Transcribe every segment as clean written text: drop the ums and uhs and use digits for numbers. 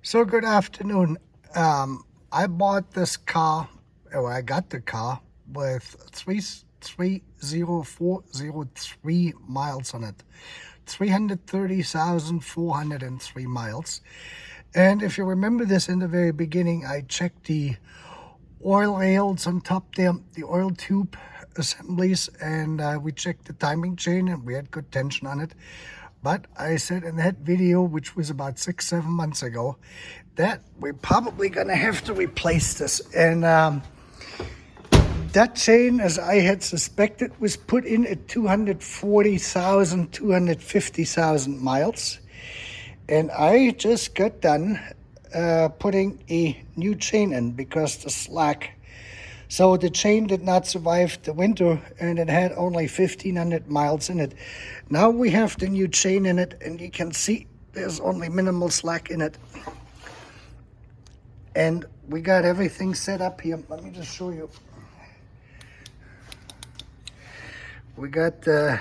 So good afternoon. I bought this car, or I got the car with 30403 miles on it. 330,403 miles. And if you remember this in the very beginning, I checked the oil rails on top there, the oil tube assemblies, and we checked the timing chain and we had good tension on it. But I said in that video, which was about 6-7 months ago, that we're probably gonna have to replace this. And that chain, as I had suspected, was put in at 240,000, 250,000 miles. And I just got done putting a new chain in because the slack. So the chain did not survive the winter and it had only 1,500 miles in it. Now we have the new chain in it and you can see there's only minimal slack in it. And we got everything set up here. Let me just show you. We got the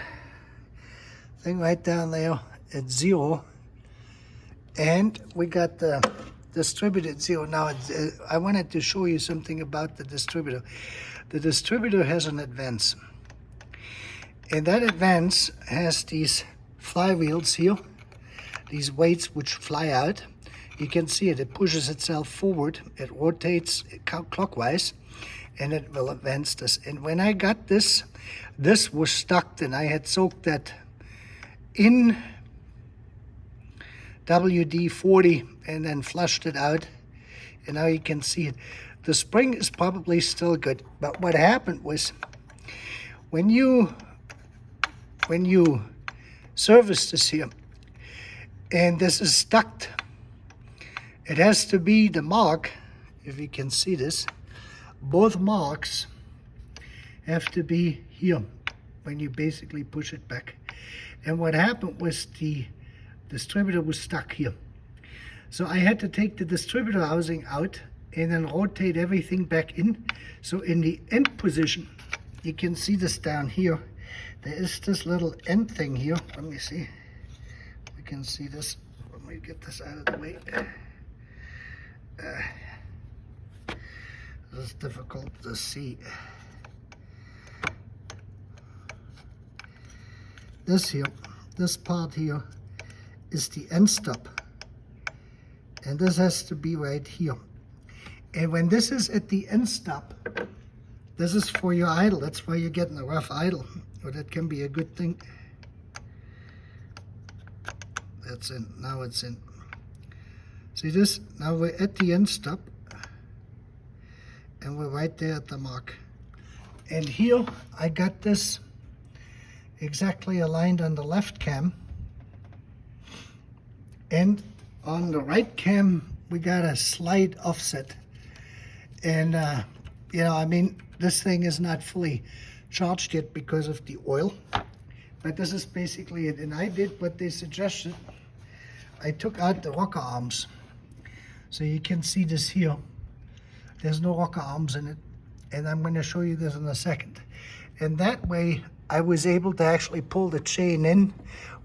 thing right down there at 0. And we got the distributor at 0. Now, I wanted to show you something about the distributor. The distributor has an advance. And that advance has these flywheels here, these weights which fly out. You can see it. It pushes itself forward. It rotates clockwise, and it will advance this. And when I got this, this was stuck, and I had soaked that in WD-40 and then flushed it out, and now you can see it. The spring is probably still good, but what happened was when you service this here and this is stuck, it has to be the mark. If you can see this, both marks have to be here when you basically push it back. And what happened was the distributor was stuck here. So I had to take the distributor housing out and then rotate everything back in. So in the end position, you can see this down here. There is this little end thing here. Let me see. We can see this. Let me get this out of the way. This is difficult to see. This here, this part here, is the end stop, and this has to be right here. And when this is at the end stop, this is for your idle. That's why you're getting a rough idle, or that can be a good thing. That's in. Now it's in. See this? Now we're at the end stop, and we're right there at the mark. And here I got this exactly aligned on the left cam. And on the right cam, we got a slight offset. And, you know, I mean, this thing is not fully charged yet because of the oil. But this is basically it. And I did what they suggested. I took out the rocker arms. So you can see this here. There's no rocker arms in it. And I'm going to show you this in a second. And that way, I was able to actually pull the chain in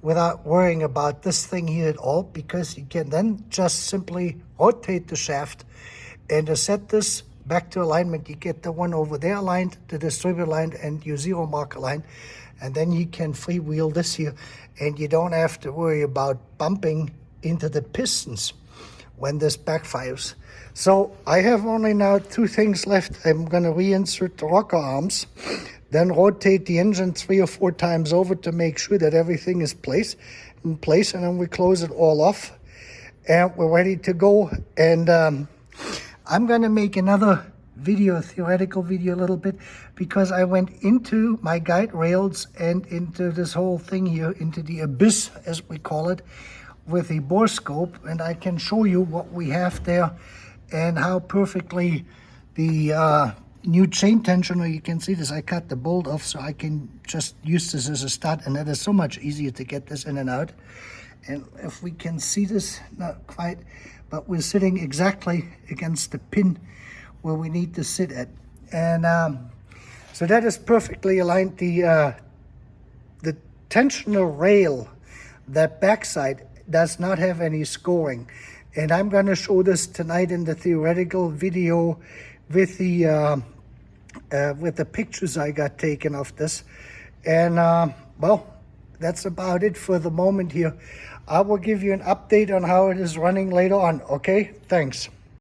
without worrying about this thing here at all, because you can then just simply rotate the shaft and to set this back to alignment. You get the one over there aligned, the distributor aligned, and your 0 mark aligned, and then you can freewheel this here, and you don't have to worry about bumping into the pistons when this backfires. So I have only now 2 things left. I'm going to reinsert the rocker arms, then rotate the engine 3 or 4 times over to make sure that everything is in place, and then we close it all off, and we're ready to go. And I'm going to make another video, theoretical video a little bit, because I went into my guide rails and into this whole thing here, into the abyss, as we call it, with a bore scope, and I can show you what we have there and how perfectly the new chain tensioner, you can see this, I cut the bolt off so I can just use this as a stud, and it is so much easier to get this in and out. And if we can see this, not quite, but we're sitting exactly against the pin where we need to sit at. And so that is perfectly aligned. The tensioner rail, that backside, does not have any scoring. And I'm going to show this tonight in the theoretical video with the pictures I got taken of this. And well, that's about it for the moment here. I will give you an update on how it is running later on. Okay, thanks.